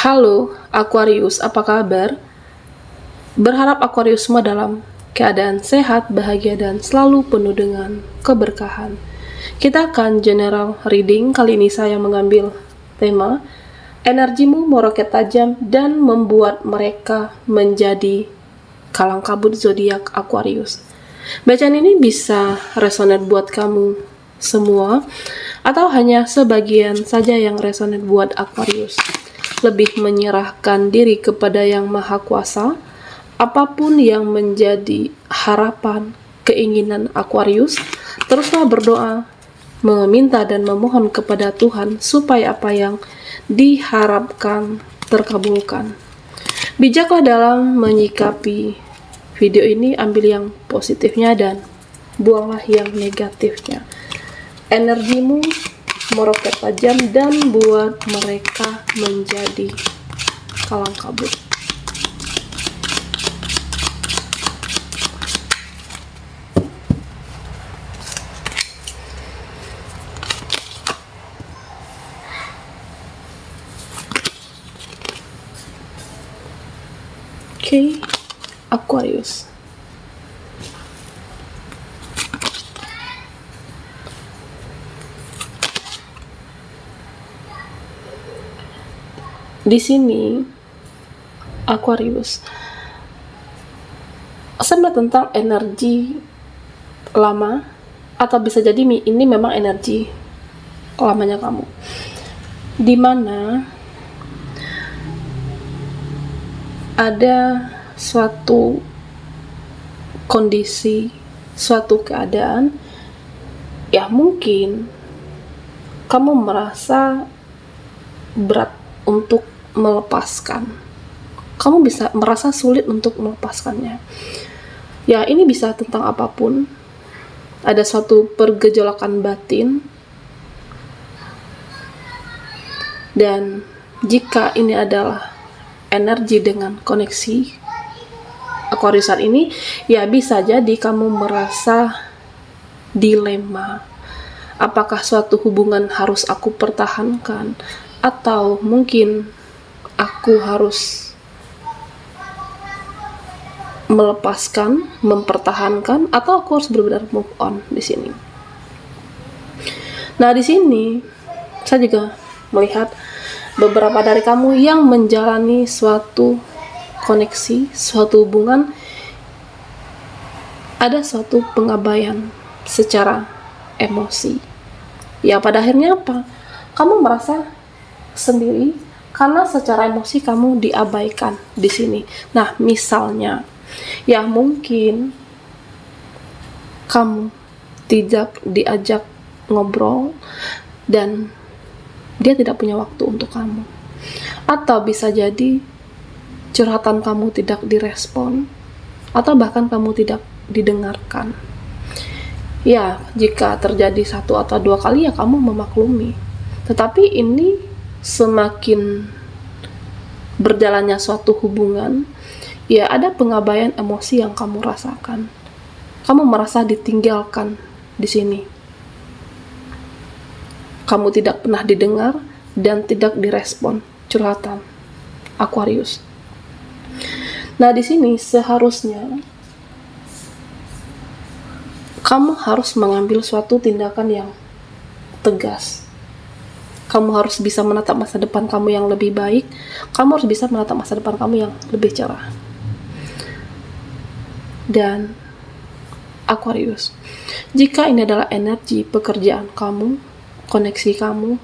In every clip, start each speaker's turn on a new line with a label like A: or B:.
A: Halo Aquarius, apa kabar? Berharap Aquarius semua dalam keadaan sehat, bahagia, dan selalu penuh dengan keberkahan. Kita akan general reading. Kali ini saya mengambil tema energimu meroket tajam dan membuat mereka menjadi kalang kabut zodiak Aquarius. Bacaan ini bisa resonate buat kamu semua atau hanya sebagian saja yang resonate buat Aquarius. Lebih menyerahkan diri kepada Yang Maha Kuasa, apapun yang menjadi harapan, keinginan Aquarius, teruslah berdoa, meminta dan memohon kepada Tuhan supaya apa yang diharapkan terkabulkan. Bijaklah dalam menyikapi video ini, ambil yang positifnya dan buanglah yang negatifnya. Energimu meroket tajam dan buat mereka menjadi kalang kabut. Oke, Aquarius. Di sini Aquarius, saya melihat tentang energi lama, atau bisa jadi ini memang energi lamanya kamu, dimana ada suatu kondisi, suatu keadaan, ya mungkin kamu merasa berat untuk melepaskan. Kamu bisa merasa sulit untuk melepaskannya. Ya, ini bisa tentang apapun. Ada suatu pergejolakan batin. Dan jika ini adalah energi dengan koneksi Aquarius saat ini, ya bisa jadi kamu merasa dilema. Apakah suatu hubungan harus aku pertahankan? Atau mungkin aku harus melepaskan, mempertahankan, atau aku harus benar-benar move on di sini. Nah, di sini saya juga melihat beberapa dari kamu yang menjalani suatu koneksi, suatu hubungan, ada suatu pengabaian secara emosi. Ya, pada akhirnya apa? Kamu merasa sendiri karena secara emosi kamu diabaikan di sini. Nah, misalnya, ya mungkin kamu tidak diajak ngobrol dan dia tidak punya waktu untuk kamu. Atau bisa jadi curhatan kamu tidak direspon, atau bahkan kamu tidak didengarkan. Ya, jika terjadi 1 atau 2 kali ya kamu memaklumi. Tetapi ini semakin berjalannya suatu hubungan, ya ada pengabaian emosi yang kamu rasakan. Kamu merasa ditinggalkan di sini. Kamu tidak pernah didengar dan tidak direspon curhatan Aquarius. Nah, di sini seharusnya kamu harus mengambil suatu tindakan yang tegas. Kamu harus bisa menatap masa depan kamu yang lebih baik. Kamu harus bisa menatap masa depan kamu yang lebih cerah. Dan Aquarius, jika ini adalah energi pekerjaan kamu, koneksi kamu,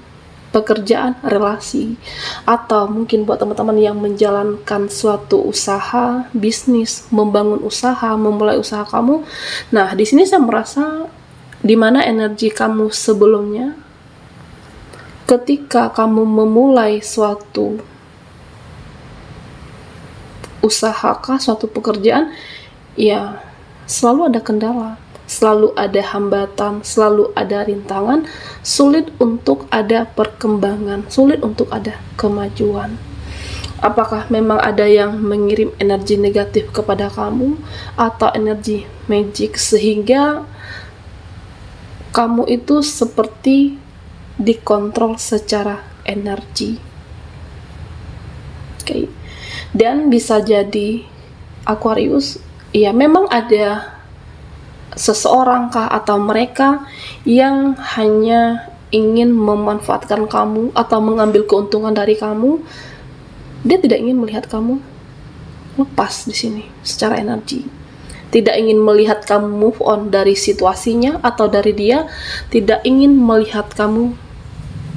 A: pekerjaan, relasi, atau mungkin buat teman-teman yang menjalankan suatu usaha, bisnis, membangun usaha, memulai usaha kamu. Nah, di sini saya merasa di mana energi kamu sebelumnya, ketika kamu memulai suatu usahakah, suatu pekerjaan, ya selalu ada kendala, selalu ada hambatan, selalu ada rintangan, sulit untuk ada perkembangan, sulit untuk ada kemajuan. Apakah memang ada yang mengirim energi negatif kepada kamu, atau energi magic sehingga kamu itu seperti dikontrol secara energi. Oke. Dan bisa jadi Aquarius, ya memang ada seseorang kah atau mereka yang hanya ingin memanfaatkan kamu atau mengambil keuntungan dari kamu. Dia tidak ingin melihat kamu lepas di sini secara energi. Tidak ingin melihat kamu move on dari situasinya atau dari dia, tidak ingin melihat kamu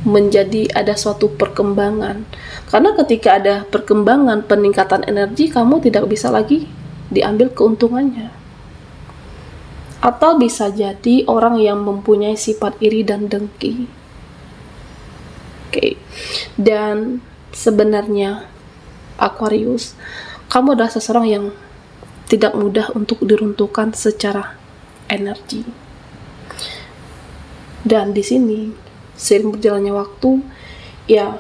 A: menjadi ada suatu perkembangan. Karena ketika ada perkembangan, peningkatan energi, kamu tidak bisa lagi diambil keuntungannya. Atau bisa jadi orang yang mempunyai sifat iri dan dengki. Oke. Dan sebenarnya Aquarius, kamu adalah seseorang yang tidak mudah untuk diruntuhkan secara energi. Dan di sini seiring berjalannya waktu, ya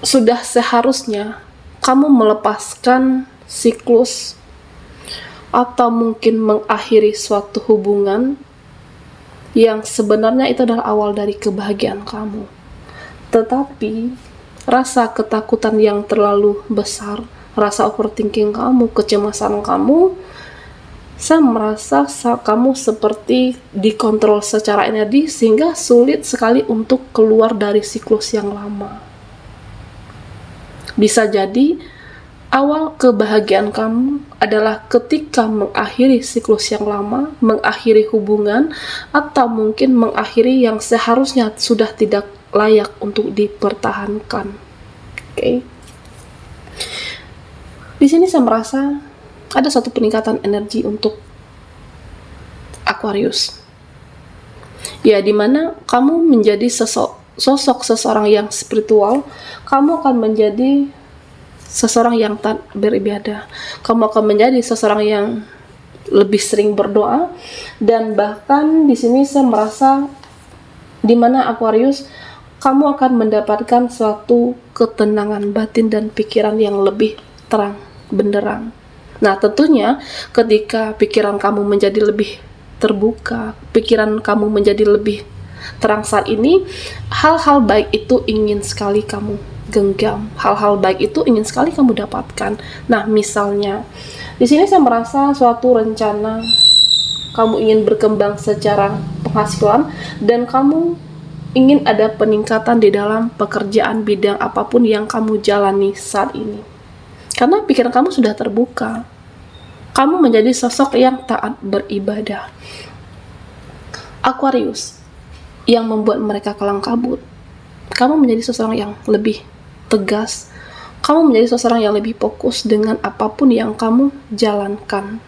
A: sudah seharusnya kamu melepaskan siklus atau mungkin mengakhiri suatu hubungan yang sebenarnya itu adalah awal dari kebahagiaan kamu. Tetapi rasa ketakutan yang terlalu besar, rasa overthinking kamu, kecemasan kamu, saya merasa kamu seperti dikontrol secara energi sehingga sulit sekali untuk keluar dari siklus yang lama. Bisa jadi awal kebahagiaan kamu adalah ketika mengakhiri siklus yang lama, mengakhiri hubungan, atau mungkin mengakhiri yang seharusnya sudah tidak layak untuk dipertahankan. Oke. Di sini saya merasa ada satu peningkatan energi untuk Aquarius. Ya, dimana kamu menjadi sosok seseorang yang spiritual, kamu akan menjadi seseorang yang tak beribadah. Kamu akan menjadi seseorang yang lebih sering berdoa, dan bahkan di sini saya merasa dimana Aquarius, kamu akan mendapatkan suatu ketenangan batin dan pikiran yang lebih terang benderang. Nah, tentunya ketika pikiran kamu menjadi lebih terbuka, pikiran kamu menjadi lebih terang saat ini, hal-hal baik itu ingin sekali kamu genggam, hal-hal baik itu ingin sekali kamu dapatkan. Nah, misalnya di sini saya merasa suatu rencana kamu ingin berkembang secara penghasilan dan kamu ingin ada peningkatan di dalam pekerjaan bidang apapun yang kamu jalani saat ini. Karena pikiran kamu sudah terbuka. Kamu menjadi sosok yang taat beribadah. Aquarius, yang membuat mereka kelang kabut. Kamu menjadi seseorang yang lebih tegas. Kamu menjadi seseorang yang lebih fokus dengan apapun yang kamu jalankan.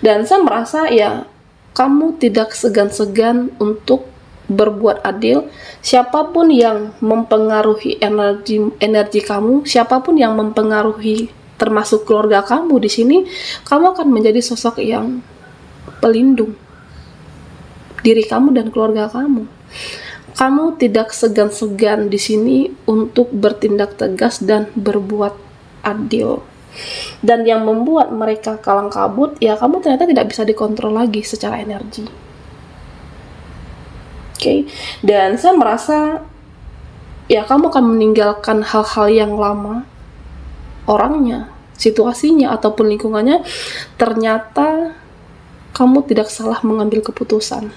A: Dan saya merasa ya, kamu tidak segan-segan untuk berbuat adil. Siapapun yang mempengaruhi energi kamu, siapapun yang mempengaruhi termasuk keluarga kamu di sini, kamu akan menjadi sosok yang pelindung diri kamu dan keluarga kamu. Kamu tidak segan-segan di sini untuk bertindak tegas dan berbuat adil. Dan yang membuat mereka kalang kabut, ya kamu ternyata tidak bisa dikontrol lagi secara energi. Oke. Dan saya merasa ya kamu akan meninggalkan hal-hal yang lama, orangnya, situasinya, ataupun lingkungannya. Ternyata kamu tidak salah mengambil keputusan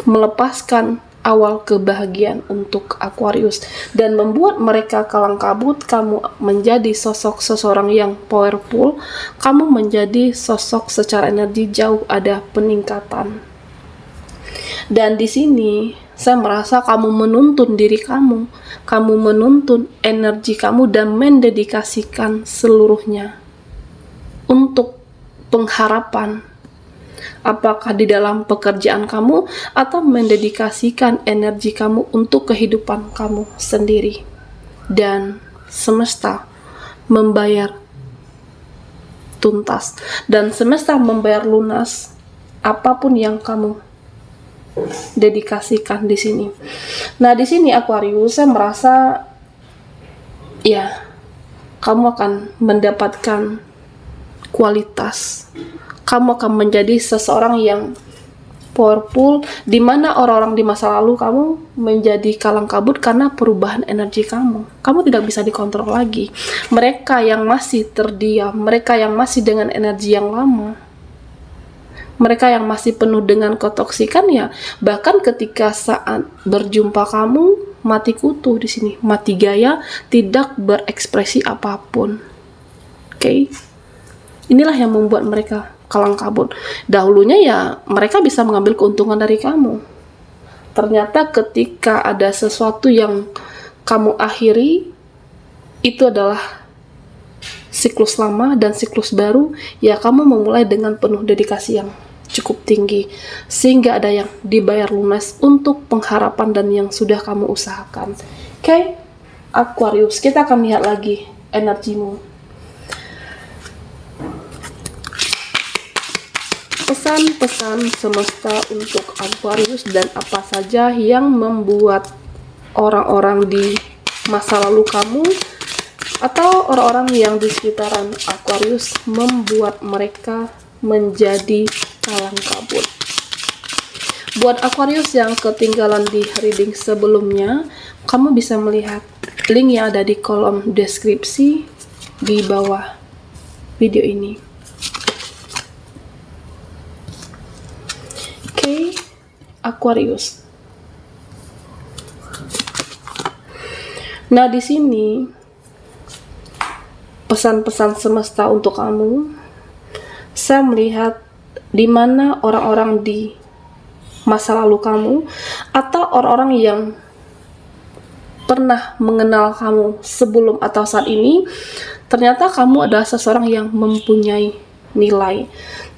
A: melepaskan awal kebahagiaan untuk Aquarius dan membuat mereka kalang kabut. Kamu menjadi sosok seseorang yang powerful, kamu menjadi sosok secara energi jauh ada peningkatan. Dan di sini saya merasa kamu menuntun diri kamu menuntun energi kamu dan mendedikasikan seluruhnya untuk pengharapan, apakah di dalam pekerjaan kamu atau mendedikasikan energi kamu untuk kehidupan kamu sendiri. Dan semesta membayar tuntas dan semesta membayar lunas apapun yang kamu dedikasikan di sini. Nah, di sini Aquarius, saya merasa ya kamu akan mendapatkan kualitas. Kamu akan menjadi seseorang yang powerful, di mana orang-orang di masa lalu kamu menjadi kalang kabut karena perubahan energi kamu. Kamu tidak bisa dikontrol lagi. Mereka yang masih terdiam, mereka yang masih dengan energi yang lama, mereka yang masih penuh dengan ketoksikan, ya bahkan ketika saat berjumpa kamu mati kutu di sini, mati gaya, tidak berekspresi apapun. Oke. Inilah yang membuat mereka kalang kabut. Dahulunya ya mereka bisa mengambil keuntungan dari kamu. Ternyata ketika ada sesuatu yang kamu akhiri, itu adalah siklus lama dan siklus baru, ya kamu memulai dengan penuh dedikasi yang cukup tinggi, sehingga ada yang dibayar lunas untuk pengharapan dan yang sudah kamu usahakan. Oke, Aquarius, kita akan lihat lagi energimu. Pesan-pesan semesta untuk Aquarius dan apa saja yang membuat orang-orang di masa lalu kamu atau orang-orang yang di sekitaran Aquarius membuat mereka menjadi kalang kabut. Buat Aquarius yang ketinggalan di reading sebelumnya, kamu bisa melihat link yang ada di kolom deskripsi di bawah video ini. Aquarius. Nah, di sini pesan-pesan semesta untuk kamu. Saya melihat di mana orang-orang di masa lalu kamu atau orang-orang yang pernah mengenal kamu sebelum atau saat ini, ternyata kamu adalah seseorang yang mempunyai nilai.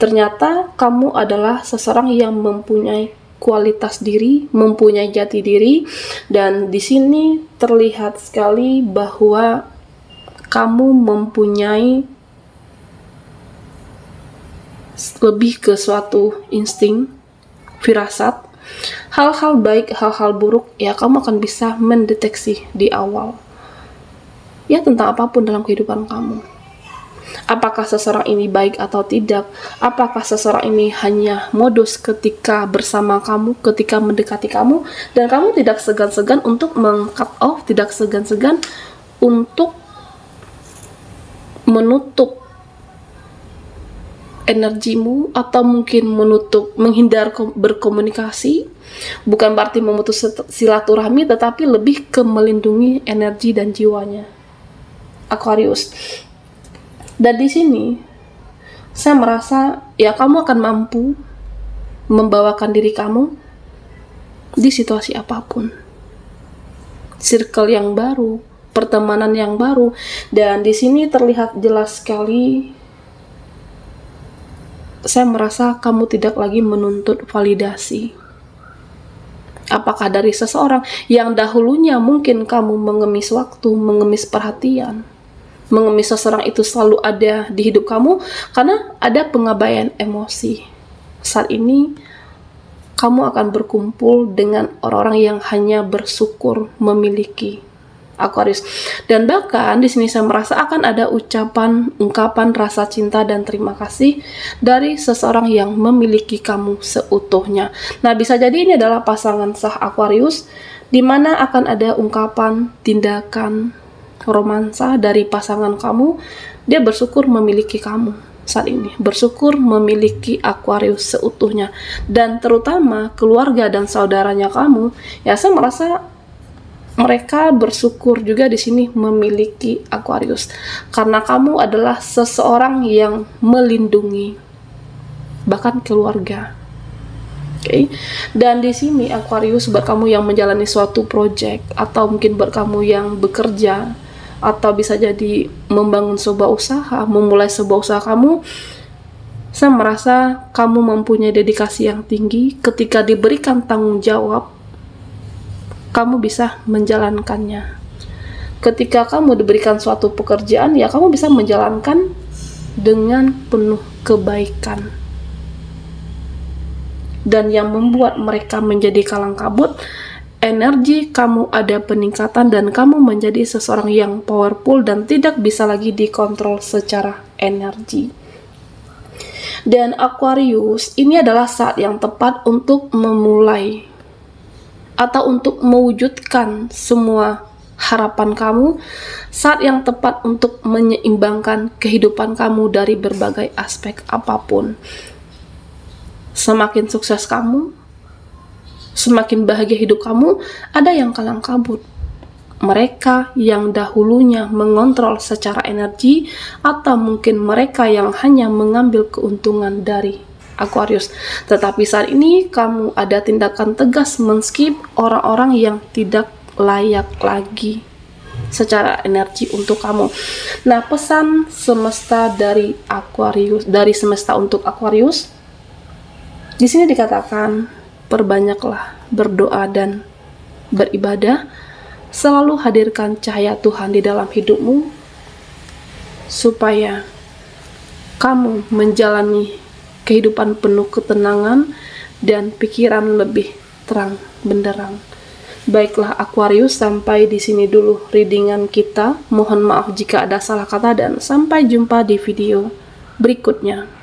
A: Ternyata kamu adalah seseorang yang mempunyai kualitas diri, mempunyai jati diri, dan di sini terlihat sekali bahwa kamu mempunyai lebih ke suatu insting, firasat, hal-hal baik, hal-hal buruk, ya kamu akan bisa mendeteksi di awal. Ya tentang apapun dalam kehidupan kamu. Apakah seseorang ini baik atau tidak? Apakah seseorang ini hanya modus ketika bersama kamu, ketika mendekati kamu, dan kamu tidak segan-segan untuk meng-cut off, tidak segan-segan untuk menutup energimu, atau mungkin menghindar berkomunikasi. Bukan berarti memutus silaturahmi, tetapi lebih ke melindungi energi dan jiwanya Aquarius. Dan di sini saya merasa ya kamu akan mampu membawakan diri kamu di situasi apapun, circle yang baru, pertemanan yang baru, dan di sini terlihat jelas sekali. Saya merasa kamu tidak lagi menuntut validasi. Apakah dari seseorang yang dahulunya mungkin kamu mengemis waktu, mengemis perhatian, mengemis seseorang itu selalu ada di hidup kamu karena ada pengabaian emosi. Saat ini kamu akan berkumpul dengan orang-orang yang hanya bersyukur memiliki Aquarius. Dan bahkan di sini saya merasa akan ada ungkapan rasa cinta dan terima kasih dari seseorang yang memiliki kamu seutuhnya. Nah, bisa jadi ini adalah pasangan sah Aquarius, di mana akan ada ungkapan, tindakan romansa dari pasangan kamu. Dia bersyukur memiliki kamu saat ini, bersyukur memiliki Aquarius seutuhnya, dan terutama keluarga dan saudaranya kamu. Ya, saya merasa mereka bersyukur juga di sini memiliki Aquarius karena kamu adalah seseorang yang melindungi bahkan keluarga. Oke. Dan di sini Aquarius, buat kamu yang menjalani suatu project, atau mungkin buat kamu yang bekerja, atau bisa jadi membangun sebuah usaha, memulai sebuah usaha kamu, saya merasa kamu mempunyai dedikasi yang tinggi. Ketika diberikan tanggung jawab, kamu bisa menjalankannya. Ketika kamu diberikan suatu pekerjaan, ya kamu bisa menjalankan dengan penuh kebaikan. Dan yang membuat mereka menjadi kalang kabut, energi kamu ada peningkatan dan kamu menjadi seseorang yang powerful dan tidak bisa lagi dikontrol secara energi. Dan Aquarius, ini adalah saat yang tepat untuk memulai atau untuk mewujudkan semua harapan kamu, saat yang tepat untuk menyeimbangkan kehidupan kamu dari berbagai aspek apapun. Semakin sukses kamu, semakin bahagia hidup kamu, ada yang kalang kabut. Mereka yang dahulunya mengontrol secara energi, atau mungkin mereka yang hanya mengambil keuntungan dari Aquarius. Tetapi saat ini kamu ada tindakan tegas men-skip orang-orang yang tidak layak lagi secara energi untuk kamu. Nah, pesan semesta dari Aquarius, dari semesta untuk Aquarius, di sini dikatakan, perbanyaklah berdoa dan beribadah. Selalu hadirkan cahaya Tuhan di dalam hidupmu, supaya kamu menjalani kehidupan penuh ketenangan dan pikiran lebih terang benderang. Baiklah Aquarius, sampai di sini dulu readingan kita. Mohon maaf jika ada salah kata dan sampai jumpa di video berikutnya.